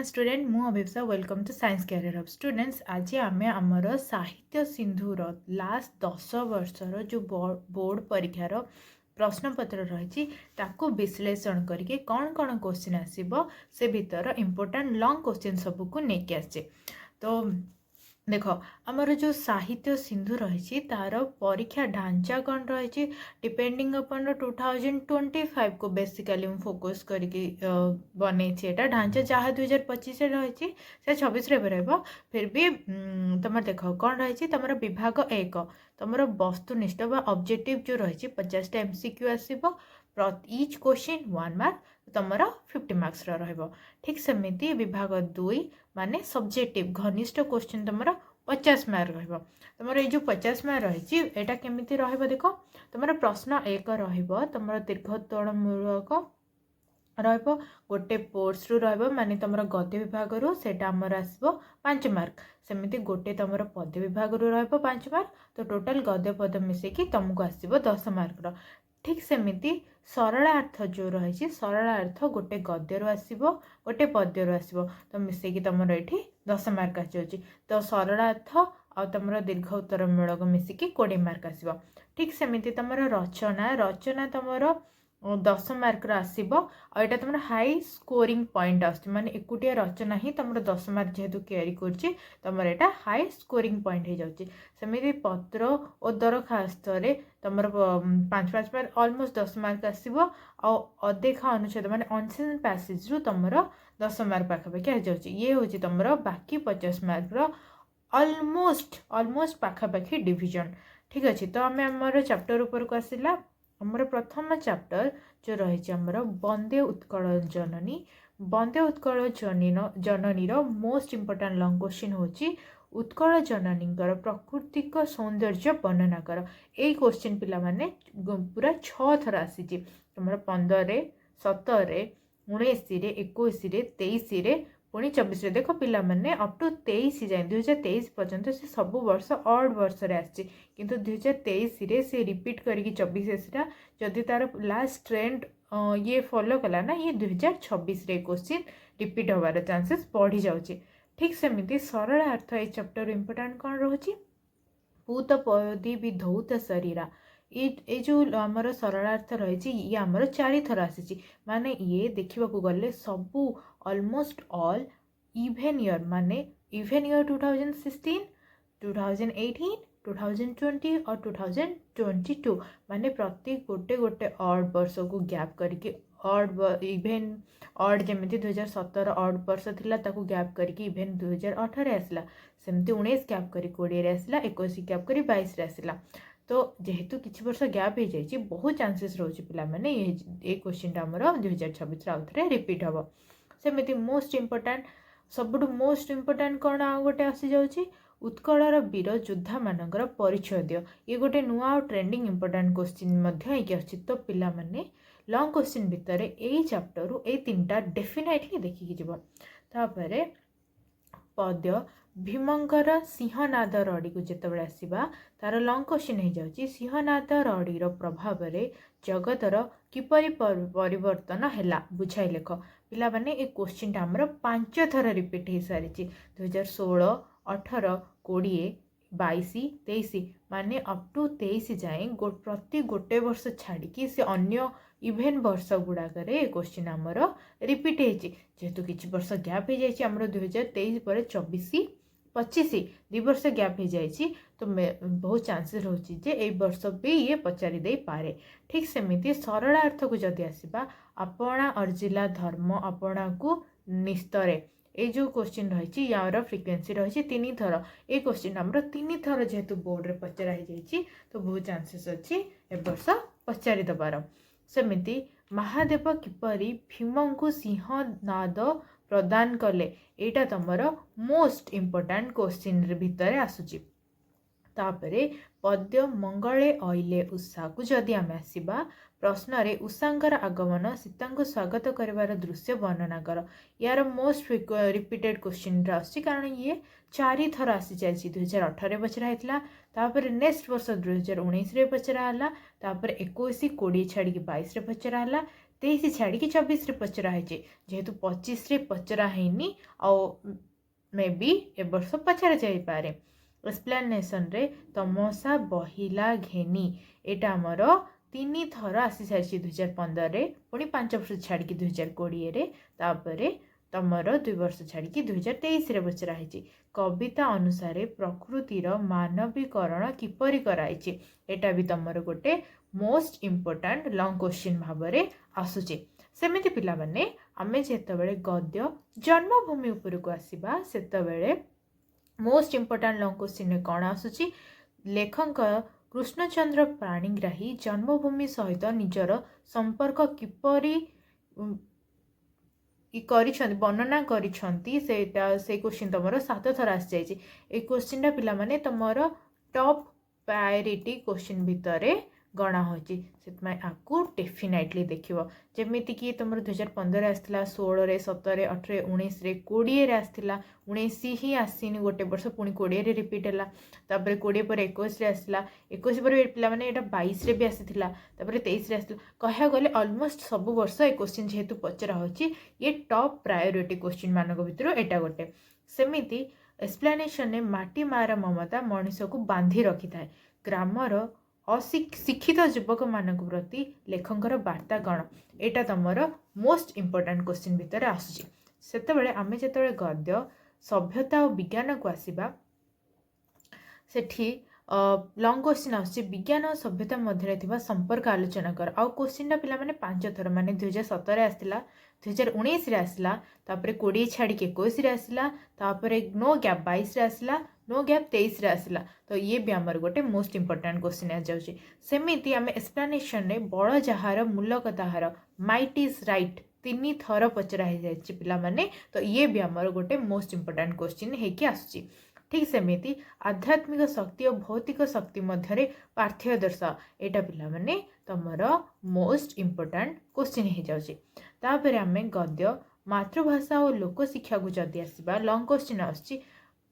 Student मु Abhipsa welcome to science career of students. आज आम आमर साहित्य सिंधुर लास्ट 10 वर्षर जो बोर्ड परीक्षार प्रश्नपत्र रही विश्लेषण करके कौन कौन क्वेश्चन आसो से भीतर इंपोर्टेंट लॉन्ग क्वेश्चन सबको लेकिन आसे। तो देख आमर जो साहित्य सिंधु रही तार परीक्षा ढांचा कौन रही डिपेंडिंग अपन 2025 को बेसिकली फोकस करके बने ढांचा जहाँ 2025 रही से 26 रहा फिर भी तुम देख कौन रही तुम विभाग 1 तुम वस्तुनिष्ठ ऑब्जेक्टिव जो रही 50टा MCQ आसो ईच क्वेश्चन 1 मार्क तुम 50 मार्क्स रहा। ठीक सेमती विभाग 2 माने सब्जेक्टिव घनिष्ठ क्वेश्चन तुम 50 मार्क रहा। तुम ये 50 मार्क रही है केमी देख तुम प्रश्न 1 तुम दीर्घोत्तरमूलक गोटे पोर्स रु माने तुम गद्य विभाग रू सेटा आमर आसो 5 मार्क सेमती गोटे तुम पद्य विभाग रू 5 मार्क तो टोटाल गद्य पद मिसेकी तुमको आसो 10 मार्क। ठीक सेमती सरलार्थ जो रही सरलार्थ गोटे गद्य रू आसो गोटे पद्य रू आसो तो मिसेकी तुम ये 10 मार्क आसी तो सरलार्थ आ तुम दीर्घ उत्तरमूलक मिसिकी 20 मार्क आसो। ठीक सेमती तुम रचना रचना तुम 10 मार्क आसो आईटा तुम हाई स्कोरिंग पॉइंट आने एकुटिया रचना ही तुम 10 मार्क जेहेतु कैरी कर तुम यहाँ हाई स्कोरिंग पॉइंट हो जाऊँगी। सेमती पत्र और दरखास्त तुम 5 मार्क ऑलमोस्ट 10 मार्क आसो अदेखा अनुच्छेद माने अनसेंस पैसेज रु तुम 10 मार्क पाखापाखि आ जाऊँगी। ये हूँ तुम बाकी 50 मार्क ऑलमोस्ट पाखापाखि डिविजन। ठीक अच्छे तो आम आमर चैप्टर ऊपर को आसला आमर प्रथम चैप्टर जो रही आमर वंदे उत्कल जननी वंदे उत्कल जननी मोस्ट इंपोर्टेंट लॉन्ग क्वेश्चन होची उत्कल जननी प्राकृतिक सौंदर्य वर्णना कर। यही क्वेश्चन पिला माने पूरा 6 थर आसी तुम 15 17 19 21 23 पुणी 24 देख पिला माने अप टू 23 जाए 2023 पर्यंत से सब वर्ष ऑड वर्ष किंतु 2023 से रिपीट करके 24 जदि तार लास्ट ट्रेंड ये फॉलो कला ना ये 2026 क्वेश्चन रिपीट होवार चांसेस बढ़ी जाऊँगी। ठीक सेमती सरलार्थ ये चैप्टर इंपोर्टेंट कौन रोचे पूत पदी विधौत शरीरा ये जो आमर सरलार्थ रही ये आमर 4 थर आसी माने ये देखा गले सबू ऑलमोस्ट ऑल इवेन ईयर माने इवेन ईयर 2016 2018 2020 और 2022 माने प्रति गोटे गोटे ऑड वर्ष को गैप करके ऑड इवेन ऑड जमी 2017 ऑड वर्ष थिला ताकू गैप करके इवेन 2018 आसला सेमती 19 गैप करी 20 आसला 21 गैप करी 22 आसला तो जेहेतु किसी वर्ष गैप हो जाए बहुत चांसेस रोचे पिला माने ये क्वेश्चन आमर 2026 आउ थे रिपीट हम। सेमती मोस्ट इंपोर्टेंट सबुठ मोस्ट इंपोर्टेंट कौन आ गोटे आसी जाऊँगी उत्कलर वीर योद्धा मानकर परिचय दियो ये गोटे नुआ और ट्रेंडिंग इंपोर्टेंट क्वेश्चन अच्छी तो पिला माने लॉन्ग क्वेश्चन भितर यही चैप्टर रू ये 3टा डेफिनेटली देखिकी जीव। तापर पद्य भीमंकर सिंहनाद रड़ी को जितेबाला आसवा तार लॉन्ग क्वेश्चन हो जाऊँगी सिंहनाद रड़ीर प्रभाव जगतर किपरि परिवर्तन है बुझाई लेख पिला माने ए क्वेश्चन आमर 5 थर रिपीट हो सारी 2016 18 20 22 23 माने अप टू 23 जाए प्रति गोटे वर्ष छाड़ी से अन्य इवेंट वर्ष गुड़ाक क्वेश्चन आमर रिपीट जेहेतु किसी वर्ष गैप हो जाए 2023 पर 24 25 2 वर्ष गैप हो जाए तो बहुत चांसेस रोचे जे ए वर्ष भी ये पचारि दे पारे। ठीक सेमती सरलार्थ को जदि आसवा आपणा अर्जिला धर्म आपणा को निस्तरे ये जो क्वेश्चन रही यार फ्रिक्वेन्सी रही 3 थर ये क्वेश्चन आमर 3 थर जेहेतु बोर्ड में पचरा तो बहुत चांसेस अच्छी ए वर्ष पचारि दबार। सेमती महादेव किपरि भीम को सिंहनाद प्रदान कले यहाँ तुमर मोस्ट इंपोर्टेंट क्वेश्चन भितर आसूची। तापरे पद्य मंगले अइले उषा को जदि आम आसवा प्रश्न रे उषांकर आगमन सीता को स्वागत करिवार दृश्य वर्णना कर यार मोस्ट रिपीटेड क्वेश्चन आसी कारण ये 4 थर आसी जाए 2018 पचरा होता नेक्स्ट वर्ष 2019 पचरा है 21 20 छाड़ी 22 पचरा है 23 ଛାଡ଼ିକି 24 ରେ ପଚରା ହେଇଛି, ଯେହେତु 25 ରେ ପଚରା ହେଇନି ଆଉ मे बी ए वर्ष पचार जाइपे। एक्सप्लेनेशन रे तमसा बहिला घेनी एटा आमर 3 थर आसी सारी 2015 पुणी 5 वर्ष छाड़ी 2020 तापर तमर 2 वर्ष छाड़ी 2023 रे पचरा है। कविता अनुसार प्रकृतिर मानवीकरण किपरि कराई, एटा भी तमर गोटे मोस्ट इम्पोर्टाट लॉन्ग क्वेश्चन भाव में आसुचे। सेमिति पिला माने आमे जेतेबेले गद्य जन्मभूमि उपरको आसीबा सेतेबेले मोस्ट इम्पोर्टाट लॉन्ग क्वेश्चन कौन आसुची, लेखक कृष्णचंद्र पाणिग्राही जन्मभूमि सहित निजर संपर्क किपरि वर्णना करिछंती से क्वेश्चन तुम 7 थर आसी जाइए। ए क्वेश्चन पिला माने तुमर टॉप प्रायोरिटी क्वेश्चन भितर गणा होची, आपको डेफिनेटली देखियो। जेमिति कि तुम 2015 आसला, 16, 17, 18, 19, 20 आसला, 19 ही आसीनी गोटे वर्ष, पुणी 20 रिपीट है, तापर 20 पर 21 आसला, 21 पर पिला माने एटा 22 भी आसीथिला, तापर 23 आसला। कह गले ऑलमोस्ट सब वर्ष ए क्वेश्चन जेहेतु पचरा होची, ये टॉप प्रायोरिटी क्वेश्चन मानक भितर एटा गोटे। सेमिति एक्सप्लेनेशन ने माटी मार ममता मनीष को बांधी रखी थाए। ग्रामर शिक्षित युवक मान प्रति लेखकर वार्ता कौन, एटा तुमर मोस्ट इम्पोर्टाट क्वेश्चन भितर आसुची। सेतेबेले आमे जेतेबेले गद्य सभ्यता और विज्ञान को आसीबा, सेठी लॉन्ग क्वेश्चन आसुची विज्ञान और सभ्यता मध्य थिबा संपर्क आलोचना कर। आउ क्वेश्चन पिला माने 5 थर, माने 2017 आसला, 2019 रे आसला, तापर 20 छाड़ी 21 रे आसला, तापर नो गैप 22 रे आसला, नो गैप 23 रे आसला। तो ये भी आमर गोटे मोस्ट इम्पोर्टाट क्वेश्चन आ जाउची। सेमिति आमे एक्सप्लेनेशन रे बड़ जहार मूलक ताहार माइट इज राइट 3 थर पचरा हो जाए पिला माने, तो ये भी आमर गोटे मोस्ट इम्पोर्टाट क्वेश्चन हेकि आसुची। ठीक सेमिति आध्यात्मिक शक्ति और भौतिक शक्ति मध्य पार्थक्य दर्शा, एटा पिला माने तमर मोस्ट इम्पोर्टाट क्वेश्चन हो जाउची। तापर आमे गद्य मातृभाषा और लोक शिक्षा को जदि आसीबा, लॉन्ग क्वेश्चन आसुची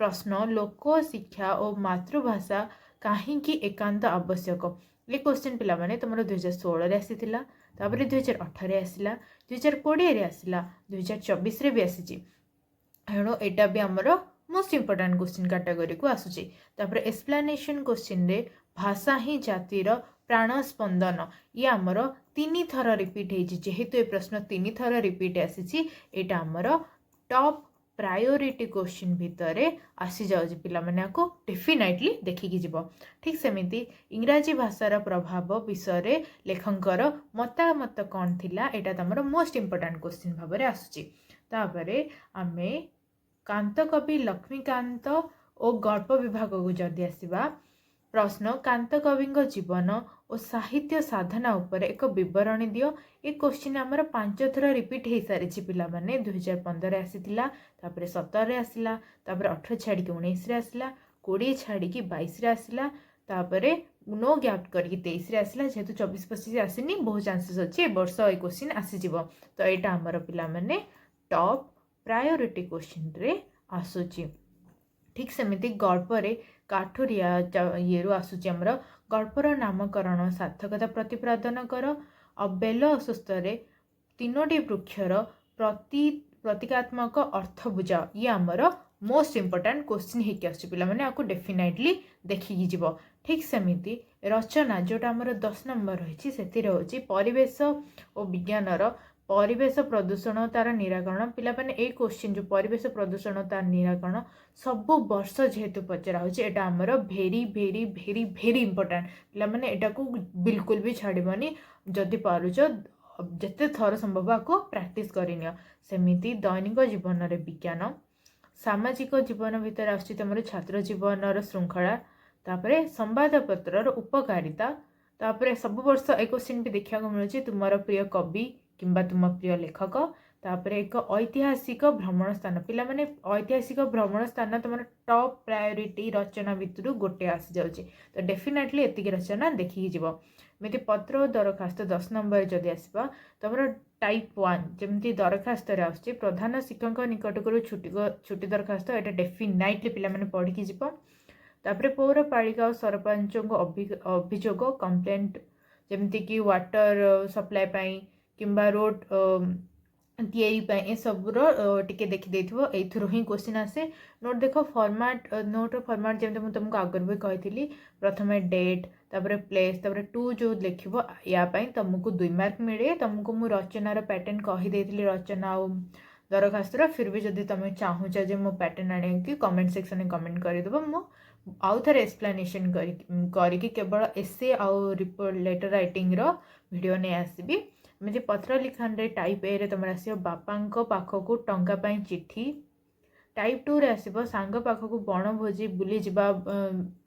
प्रश्न लोक शिक्षा और मातृभाषा कहीं एकांत आवश्यक। ये क्वेश्चन पिला माने तुमर 2016 आसीथिला, तापर 2018 आसला, 2020 आसला, 2024 भी आसी। एणु एटा भी आमर मोस्ट इम्पोर्टाट क्वेश्चन कैटेगरी को आसुची। तापर एक्सप्लेनेशन क्वेश्चन रे भाषा ही जातिर प्राण स्पंदन, ये आमर 3 थर रिपीट होती, जेहेतु ये प्रश्न 3 थर रिपीट आसी, एटा आमर टॉप प्रायोरिटी क्वेश्चन भितर आसी जाउची। पिला माने आपको डेफिनेटली देखिकी जीव। ठीक सेमिति इंग्राजी भाषार प्रभाव विषय लेखकर मतामत कौन थिला, एटा तमर मोस्ट इम्पोर्टाट क्वेश्चन भाव में आसुची। तापरे आमे कांत कवि लक्ष्मीकांत और गल्प विभाग को जदि आसीबा, प्रश्न कांत कवि जीवन और साहित्य साधना उपर एक विवरणी दियो। ये क्वेश्चन आमर 5 थर रिपीट हो सारी पिला माने 2015 आसीथिला, तापर 17 आसला, तापर 18 छाड़ी 19 आसला, 20 छाड़ी 22 आसला, तापर नो गैप करके 23 आसला। जेहेतु 24-25 आसीनी, बहुत चांसेस अच्छे ए वर्ष ये क्वेश्चन आसीजिव। तो यहाँ आमर पिला माने टॉप प्रायोरिटी क्वेश्चन रे आसुची। ठीक सेमिति गल्परे काठुरिया ये आसूची आमर गल्पर नामकरण सार्थकता प्रतिपादन कर। बेल अस्वस्थ 3टी वृक्षर प्रतीकात्मक अर्थ बुझाओ, ये आमर मोस्ट इम्पोर्टाट क्वेश्चन होकि आसुची। पिला माने आपको डेफिनेटली देखिकी जीव। ठीक सेमिति रचना जोटा आमर 10 नंबर रही से परिवेश और विज्ञानर परिवेश प्रदूषण तार निराकरण। पिला माने ए क्वेश्चन जो परिवेश प्रदूषण तार निराकरण सब वर्ष जेहेतु पचरा होची, एटा आमर भेरी भेरी भेरी भेरी इम्पोर्टाट। पिला माने एटा को बिल्कुल भी छाड़बनी, जदि पारुच जिते थर संभव आपको प्रैक्टिस करनियो। सेमिति दैनिक जीवन रे विज्ञान, सामाजिक जीवन भितर आछि तुमर छात्र जीवन श्रृंखला, तापरे संवादपत्र उपकारिता, तापरे सब वर्ष एक क्वेश्चन भी देखा मिलूँ तुमर प्रिय कवि किंबा तुम प्रिय लेखक, तापर एक ऐतिहासिक भ्रमण स्थान। पिला माने ऐतिहासिक भ्रमण स्थान तुम टॉप प्रायोरिटी रचना भितर गोटे आसी जाउची, तो डेफिनेटली एतिकी रचना देखिकी जीव। एमती पत्र दरखास्त 10 नंबर जदि आसवा, तुम टाइप 1 जमती दरखास्त आसुची प्रधान शिक्षक निकट को छुट्टी दरखास्त, एटा डेफिनेटली पिला माने पढ़ी जीव। तापर पौरपालिका और सरपंच अभियोग कंप्लेंट, जमती कि वाटर सप्लाई पाई किंबा रोड या सबूर टिके देखी ही क्वेश्चन आसे। नोट देख फॉर्मेट नोट फॉर्मेट जमी मुझे तुमको आगर भी कही प्रथम डेट तापर प्लेस तापर टू जो लिख यापाई तुमको 2 मार्क मिले। तुमको मु रचनार पैटर्न कहीदे रचना आ दरखास्तर फिर भी जदि तुम चाहूच जे मो पैटर्न आने की कमेंट सेक्शन में कमेंट करदेव मु आउ थे एक्सप्लेनेशन करके केवल एसे आउ रिपोर्ट लेटर राइटिंग वीडियो नहीं आसबि। एमती पत्र लिखन रे टाइप ए रे तुम आस बापा पाखक टंका पाई चिट्ठी। टाइप 2 रे आसब सांग पाखक बनभोजी बुली जावा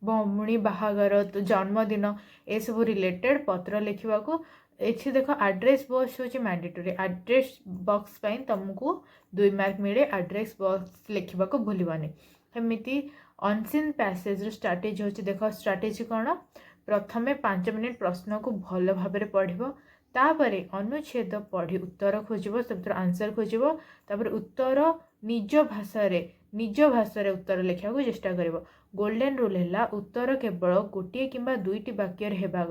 भौणी बाहागर जन्मदिन ए सब रिलेटेड पत्र लिखा को। ये देख एड्रेस बॉक्स हूँ मैंडेटरी। एड्रेस बॉक्स पाई तुमको 2 मार्क मिले। एड्रेस बॉक्स लिखा को भूलवानी। एमती अनसीन पैसेज स्ट्राटेजी हूँ देख स्ट्राटेजी कौन प्रथमे 5 मिनट प्रश्न को भल भाव पढ़ तापरे अनुच्छेद पढ़ी उत्तर खोजब सब आंसर खोजब तापर उत्तर निज भाषा उत्तर लिखा को चेष्टा कर। गोल्डन रूल है उत्तर केवल गोटे किंबा 2टी वाक्य हेबा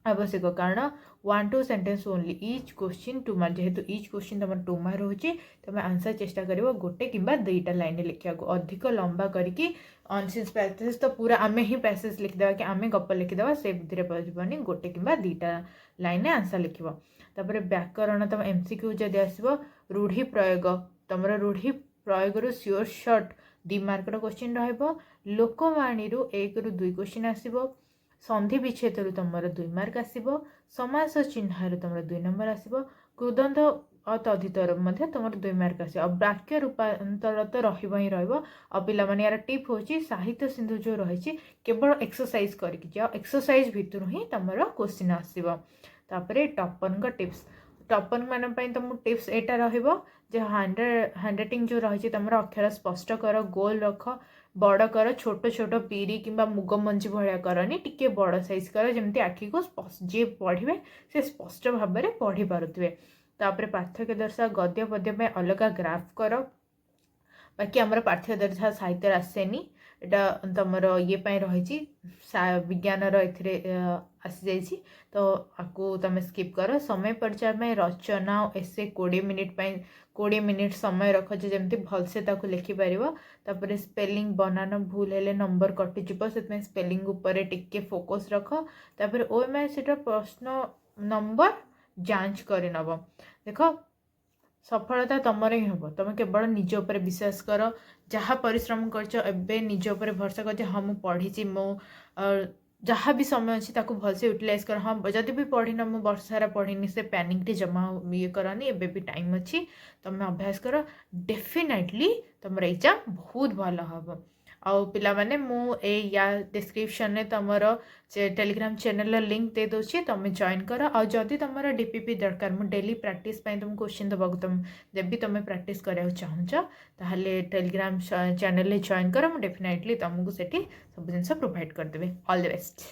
आवश्यक कारण 1 2 sentence only each question 2 mark जेहेतु इच क्वेश्चन तुम 2 मार्क रोचे तुम आंसर चेष्टा कर गोटे किंबा 2टा लाइन लिखा को। अधिक लंबा करके अनसीन्स पैसेज तो पूरा आमे ही पैसेज लिखिदेवा कि आमे गप लिखिदेवा से बुद्धि पड़नी गोटे किंबा 2टा लाइन आंसर लिख। तापर व्याकरण तुम एमसीक्यू जदि आसब रूढ़ी प्रयोग तुम रूढ़ी प्रयोग sure short 2 mark question Lokvani 1 ରୁ 2 क्वेश्चन आसब। संधि विच्छेद तुम 2 मार्क आसब। समास चिन्ह तुम 2 नंबर आसब। कृदंत तद्धितर तुम 2 मार्क आस। वाक्य रूपांतर तो रही पाने यार टिप हूँ साहित्य सिंधु जो रही केवल एक्सरसाइज करके जाओ एक्सरसाइज भितर ही तुम क्वेश्चन आसब। तापर टॉपर का टिप्स टॉपर मान तुम टिप्स एटा हैंडराइटिंग जो रही तुम अक्षर स्पष्ट कर गोल रख बड़ कर छोट छोट पीरी किंबा मुग मंजी भाया करनी टिके बड़ साइज कर जमी आखि को जी पढ़े से स्पष्ट भाव में पढ़ी पारे। तापर पार्थक्य दर्शा गद्य पद्य अलग ग्राफ कर बाकी आमर पार्थक्य दर्शा साहित्य आसेनी एटा तुम ये रही विज्ञान आसी जाइए तो आपको तुम स्किप कर। समय परिचय में रचना एसे 20 मिनिट समय रख जमी भलसे लिखिपर। तापर स्पेलिंग बनाना भूल है नंबर कटिज से स्पेलिंग उपर टिके फोकस रख। तापर ओएमआरसी प्रश्न नंबर जांच कर नब। देख सफलता तुमर ही हम तुम केवल निज उपर विश्वास कर जहाँ परिश्रम कर निज उपर भरोसा कर हाँ मुझे पढ़ी मो जहाँ भी समय अच्छी ताकू भलसे यूटिलाइज कर। हाँ जदि भी पढ़ी ना मुझे वर्ष सारा पढ़ी से पैनिक टे जमा ये करनी एबे भी टाइम अच्छी तुम अभ्यास कर डेफिनेटली तुम एग्जाम बहुत भल हम। आउ पिला माने मु या डिस्क्रिप्शन में तुमर टेलीग्राम चैनल लिंक दे दोछि तुम जॉइन कर। आ जदि तुम डीपीपी दरकार मु डेली प्रैक्टिस तुम क्वेश्चन दबाक तुम जब भी तुम प्रैक्टिस करा चाहूच ताहले टेलीग्राम चैनल जॉइन कर मु डेफिनेटली तुमको सेठी सब जिन प्रोवाइड करदेबे। All the best.